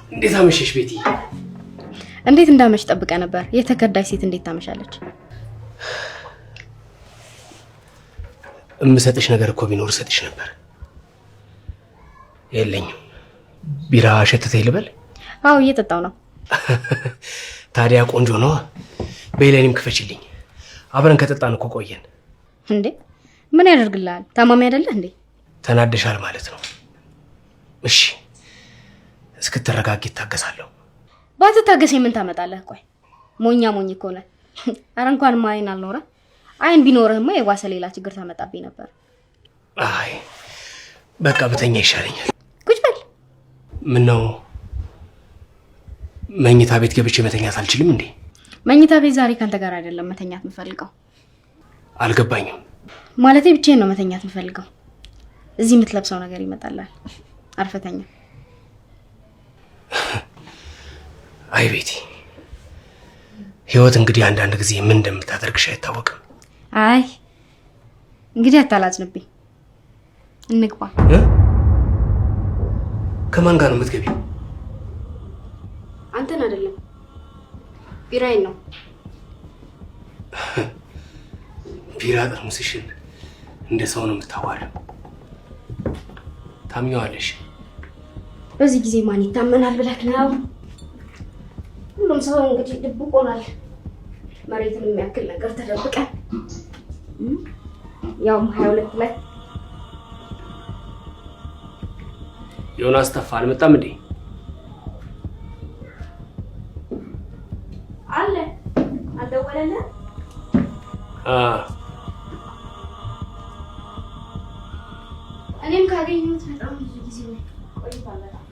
እንዴት አመሸሽ ቤቲ? እንዴት እንዳመሽ ጠብቀ ነበር። የተከዳሽ ሴት እንዴት ታመሻለች? እምሰጥሽ ነገር እኮ ቢኖር ሰጥሽ ነበር። የለኝም። ቢራ ሸተተኝ ልበል? አዎ እየጠጣው ነው። ታዲያ ቆንጆ ነው። በሌላንም ክፈችልኝ። አብረን ከጠጣን እኮ ቆየን። እንዴ ምን ያደርግልሃል? ታማሚ አይደለ እንዴ? ተናደሻል ማለት ነው። እሺ እስክትረጋጊ ታገሳለሁ። ባትታገሰኝ ምን ታመጣለህ? ቆይ ሞኛ ሞኝ እኮ ነህ። ኧረ እንኳን ማይን አልኖረ አይን ቢኖርህማ የዋሰ ሌላ ችግር ታመጣብኝ ነበር። አይ በቃ በተኛ ይሻለኛል። ቁጭ በል። ምን ነው መኝታ ቤት ገብቼ መተኛት አልችልም እንዴ? መኝታ ቤት ዛሬ ካንተ ጋር አይደለም መተኛት የምፈልገው። አልገባኝም። ማለቴ ብቻዬን ነው መተኛት የምፈልገው። እዚህ የምትለብሰው ነገር ይመጣልሃል። አርፈተኛ። አይ ቤቲ፣ ህይወት እንግዲህ አንዳንድ ጊዜ ምን እንደምታደርግሽ አይታወቅም። አይ እንግዲህ አታላዝንብኝ። እንግባ። ከማን ጋር ነው የምትገቢው? አንተን አይደለም ቢራዬን ነው። ቢራ ጠርሙስሽን እንደ ሰው ነው የምታዋሪው። ታምኚዋለሽ? በዚህ ጊዜ ማን ይታመናል ብለህ ነው? ሁሉም ሰው እንግዲህ ድብቅ ሆኗል። መሬትን የሚያክል ነገር ተደብቀን ያውም 22 ላይ ዮናስ ተፋ አልመጣም እንዴ? አለ አልደወለልህ? እኔም ካገኘሁት በጣም ብዙ ጊዜ ነው ቆይቷል። በጣም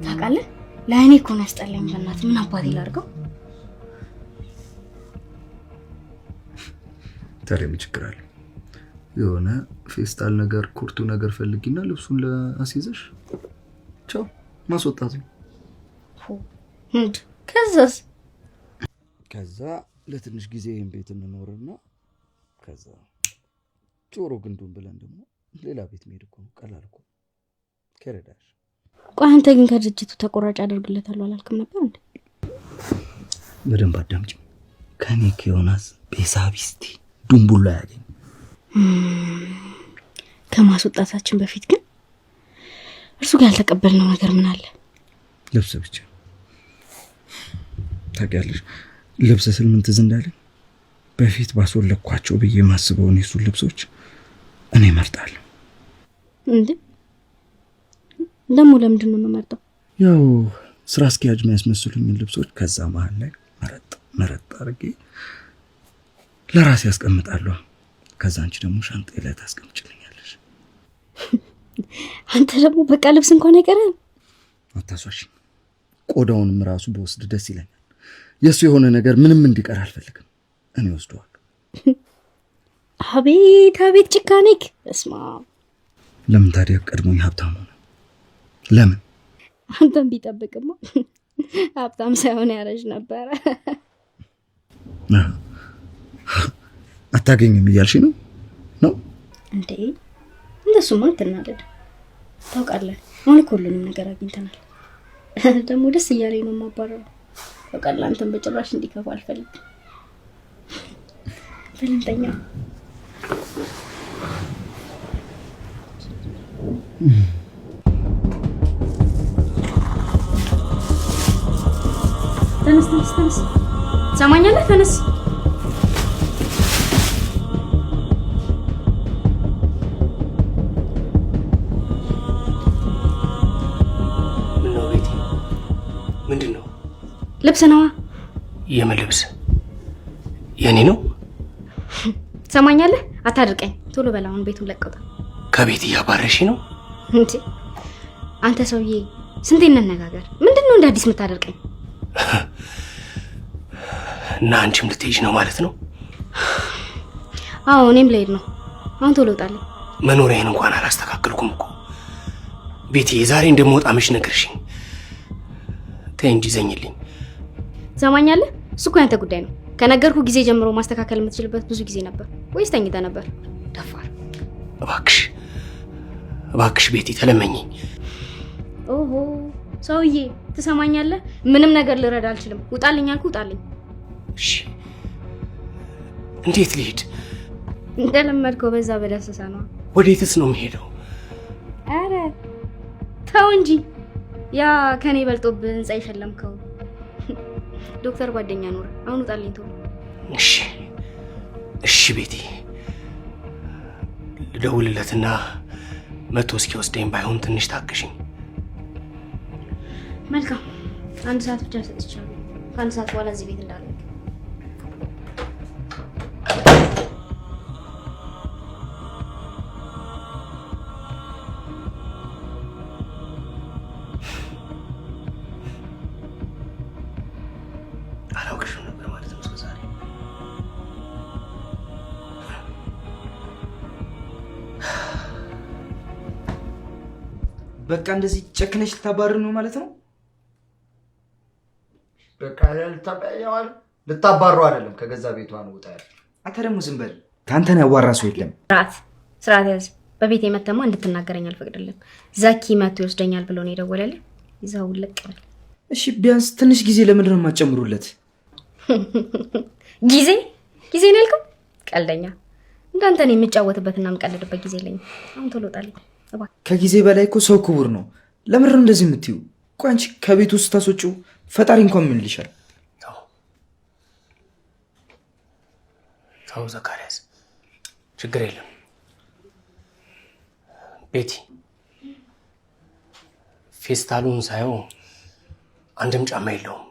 ታውቃለህ፣ ለእኔ እኮ ነው ያስጠላኝ። በእናትህ ምን አባቴ ላድርገው? ታዲያ ምን ችግር አለ? የሆነ ፌስታል ነገር ኩርቱ ነገር ፈልጊና ልብሱን ለአስይዘሽ ቻው ማስወጣት ነው። እንዴ ከዛስ? ከዛ ለትንሽ ጊዜ ይሄን ቤት እንኖርና ከዛ ጆሮ ግንዱን ብለን ደግሞ ሌላ ቤት መሄድ እኮ ነው። ቀላል እኮ ከረዳሽ። ቆይ አንተ ግን ከድርጅቱ ተቆራጭ አደርግለታለሁ አላልክም ነበር እንዴ? በደንብ አዳምጪ። ከኔ ከዮናስ ቤሳቢስቲ ዱምቡላ ያገኝ። ከማስወጣታችን በፊት ግን እርሱ ጋር ያልተቀበልነው ነገር ምን አለ? ልብስ ብቻ። ታውቂያለሽ ልብስ ስል ምን ትዝ እንዳለኝ በፊት ባስወለኳቸው ብዬ ማስበውን የሱን ልብሶች እኔ እመርጣለሁ። እንዴ ደግሞ ለምንድን ነው የምመርጠው? ያው ስራ አስኪያጅ የሚያስመስሉኝ ልብሶች ከዛ መሃል ላይ መረጥ አድርጌ ለራሴ ያስቀምጣለሁ። ከዛ አንቺ ደግሞ ሻንጣዬ ላይ ታስቀምጭልኛለሽ። አንተ ደግሞ በቃ ልብስ እንኳን አይቀርም። አታሷሽ። ቆዳውንም ራሱ በወስድ ደስ ይለኛል። የሱ የሆነ ነገር ምንም እንዲቀር አልፈልግም። እኔ ወስደዋለሁ። አቤት አቤት ጭካኔክ! እስማ ለምን ታዲያ ቀድሞኝ ሀብታም ሆነ? ለምን? አንተም ቢጠብቅማ ሀብታም ሳይሆን ያረጅ ነበረ። አታገኝም እያልሽ ነው እንዴ? እንደሱማ አትናደድ። ታውቃለህ አሁን እኮ ሁሉንም ነገር አግኝተናል። ደግሞ ደስ እያለኝ ነው የማባረረው። ታውቃለህ አንተም በጭራሽ እንዲከፋ አልፈልግም። በልንተኛ ተነስ ሰማኛለህ? ተነስ። ምነው ቤቲ? ምንድን ነው? ልብስ ነዋ። የምን ልብስ? የኔ ነው? ሰማኛለህ? አታድርቀኝ። ቶሎ በል አሁን ቤቱን ለቀውታ። ከቤት እያባረሽ ነው እንዴ? አንተ ሰውዬ ስንቴ እንነጋገር? ምንድነው እንደ አዲስ የምታደርቀኝ? እና አንቺም ልትሄጂ ነው ማለት ነው? አዎ እኔም ልሄድ ነው። አሁን ቶሎ ውጣልኝ። መኖሪያዬን እንኳን አላስተካከልኩም እኮ ቤቲ። ዛሬ እንደምወጣ መች ነግርሽኝ? ተይ እንጂ ዘኝልኝ። ትሰማኛለህ? እሱ እኮ ያንተ ጉዳይ ነው። ከነገርኩ ጊዜ ጀምሮ ማስተካከል የምትችልበት ብዙ ጊዜ ነበር። ወይስ ተኝተህ ነበር? ደፋር። እባክሽ ቤቲ ተለመኝኝ። ኦሆ ሰውዬ ትሰማኛለህ? ምንም ነገር ልረዳ አልችልም። ውጣልኝ አልኩ፣ ውጣልኝ። እሺ እንዴት ልሂድ? እንደለመድከው በዛ በደስታ ነው። ወዴትስ ነው የምሄደው? አረ ተው እንጂ። ያ ከኔ በልጦብህ ህንጻ የሸለምከው ዶክተር ጓደኛ ኖር። አሁን ውጣልኝ ተው። እሺ ቤቲ፣ ልደውልለትና መቶ እስኪወስደኝ ባይሆን ትንሽ ታገሽኝ። መልካም። 1 ሰዓት ብቻ ሰጥቻለሁ። ከ1 ሰዓት በኋላ እዚህ ቤት እንዳለ አላውቅሽም ነበር ማለት ነው እስከዛሬ። በቃ እንደዚህ ጨክነሽ ልታባርር ነው ማለት ነው? በቃ ልታባሩ አይደለም፣ ከገዛ ቤቷ ነው ወጣ ያለ። አንተ ደግሞ ዝም በል። ካንተን ያዋራ ሰው የለም። ስርዓት ያዝ። በቤት የመተማ እንድትናገረኝ አልፈቅድልም። ዘኪ መቶ ይወስደኛል ብሎ ነው የደወለልኝ። ይዛው ለቀበል። እሺ ቢያንስ ትንሽ ጊዜ ለምንድን ነው የማትጨምሩለት? ጊዜ ነው ያልከው? ቀልደኛ። እንዳንተ ነው የምጫወትበትና የምቀልድበት ጊዜ የለኝም። አሁን ቶሎ ጣልኝ እባክህ። ከጊዜ በላይ እኮ ሰው ክቡር ነው። ለምንድን ነው እንደዚህ የምትዩ? ቆይ አንቺ ከቤት ውስጥ ታስወጪው ፈጣሪ እንኳን ምን ይልሻል? ተው ዘካሪያስ፣ ችግር የለም። ቤቲ ፌስታሉን ሳየው አንድም ጫማ የለውም።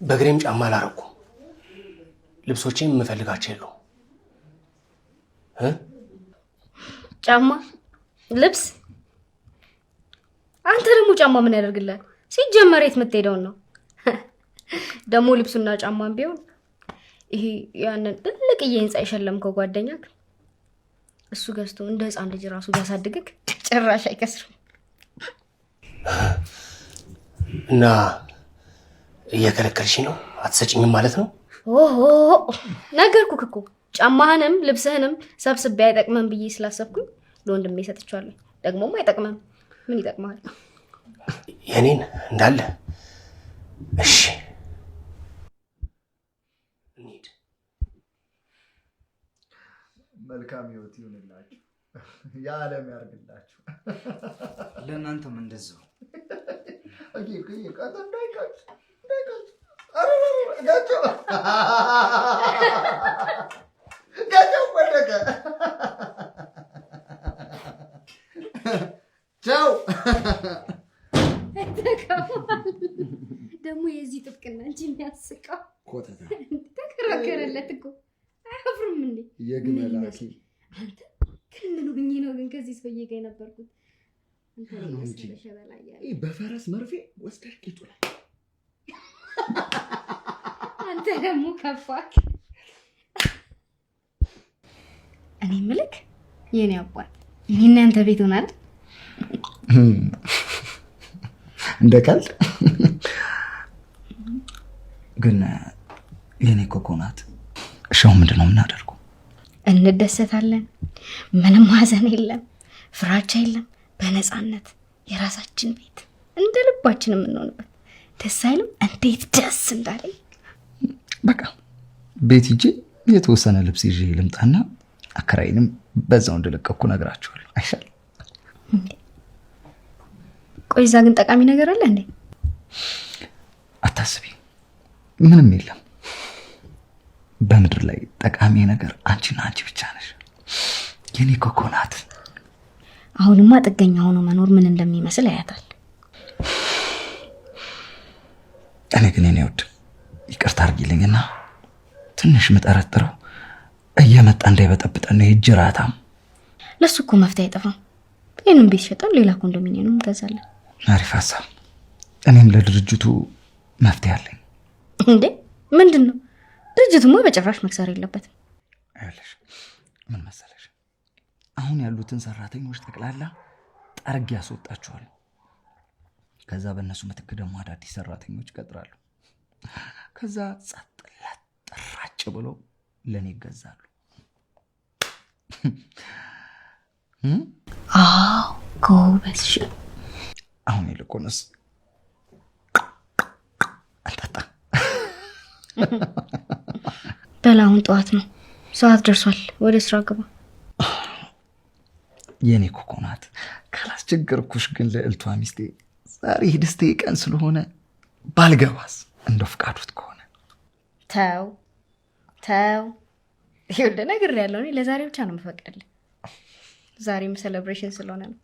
በእግሬም ጫማ አላረኩም። ልብሶቼም የምፈልጋቸው የለውም። ጫማ ልብስ? አንተ ደግሞ ጫማ ምን ያደርግልሃል? ሲጀመር የት የምትሄደውን ነው? ደግሞ ልብሱና ጫማም ቢሆን ይሄ ያንን ትልቅዬ ህንጻ የሸለምከው ጓደኛክ እሱ ገዝቶ እንደ ህፃን ልጅ ራሱ ያሳድግክ ጭራሽ አይከስርም። እና እየከለከልሽ ነው? አትሰጭኝም ማለት ነው? ኦሆ ነገርኩክ እኮ ጫማህንም ልብስህንም ሰብስቤ አይጠቅመም ብዬ ስላሰብኩኝ ለወንድሜ ሰጥቻለሁ። ደግሞም አይጠቅመም። ምን ይጠቅማል? የኔን እንዳለ። እሺ እንሂድ። መልካም ህይወት ይሁንላችሁ፣ የዓለም ያርግላችሁ። ለእናንተም እንደዛው። ቻው። ደግሞ የዚህ ጥብቅና እንጂ የሚያስቀው ተከራከረለት እኮ አያፍርም እንዴ? የግመላኪ አንተ ከምን ሆኜ ነው ግን ከዚህ ሰውዬ ጋር የነበርኩት? በፈረስ መርፌ ወስደህ ቂጡ ላይ አንተ ደግሞ ከፋክ። እኔ ምልክ የኔ አባት እኔና አንተ ቤት ሆናል እንደ ቀልድ ግን የኔ ኮኮናት ሻው ምንድነው የምናደርገው? እንደሰታለን። ምንም ሀዘን የለም፣ ፍራቻ የለም። በነፃነት የራሳችን ቤት እንደ ልባችን የምንሆንበት። ደስ አይልም? እንዴት ደስ እንዳለኝ። በቃ ቤት ሂጄ የተወሰነ ልብስ ይዤ ልምጣና አከራይንም በዛው እንደለቀኩ ነግራችኋለሁ። አይሻል? ቆይ እዛ ግን ጠቃሚ ነገር አለ እንዴ? አታስቢ፣ ምንም የለም። በምድር ላይ ጠቃሚ ነገር አንቺና አንቺ ብቻ ነሽ የኔ ኮኮናት። አሁንማ ጥገኛ ሆኖ መኖር ምን እንደሚመስል አያታል። እኔ ግን እኔ ወድ ይቅርታ አድርጊልኝና ትንሽ መጠረጥረው እየመጣ እንዳይበጠብጠን ነው። ይጅራታም ለሱ እኮ መፍትሄ አይጠፋም። ይሄንን ቤት ሸጠን ሌላ ኮንዶሚኒየም እንገዛለን። አሪፍ ሀሳብ። እኔም ለድርጅቱ መፍትሄ አለኝ። እንዴ ምንድነው? ድርጅቱማ በጭራሽ መክሰር የለበትም። አይለሽ ምን መሰለሽ፣ አሁን ያሉትን ሰራተኞች ጠቅላላ ጠርግ ያስወጣቸዋል። ከዛ በእነሱ ምትክ ደግሞ አዳዲስ ሰራተኞች ይቀጥራሉ። ከዛ ጸጥ ለጥራጭ ብሎ ለኔ ይገዛሉ። አዎ ጎበዝ። አሁን ይልቁንስ አንተጣ በላውን ጠዋት ነው፣ ሰዓት ደርሷል። ወደ ስራ ግባ። የኔ ኮኮናት ካላስቸገርኩሽ ግን ለእልቷ ሚስቴ ዛሬ ደስቴ ቀን ስለሆነ ባልገባስ እንደው ፍቃዱት ከሆነ ተው ይወደ ነገር ያለው ነው። ለዛሬ ብቻ ነው የምፈቅድልህ። ዛሬም ሴሌብሬሽን ስለሆነ ነው።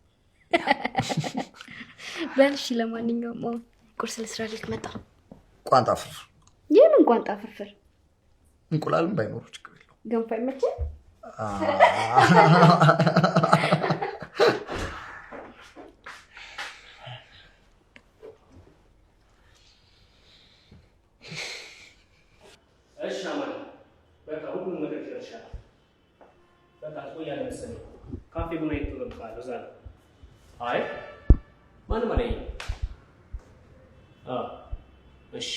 በልሽ። ለማንኛውም ቁርስ ልስራልክ መጣ። ቋንጣ ፍርፍር። የምን ቋንጣ ፍርፍር? እንቁላልም ባይኖሩ ችግር የለውም። ገንፎ አይመችም? እሺ አማን፣ በቃ ሁሉም ነገር ይደርሻል። በቃ ቆያለሁ መሰለኝ። ካፌ ቡና ይተጠብቃለሁ እዛ ነው። አይ ማንም አለኝ። እሺ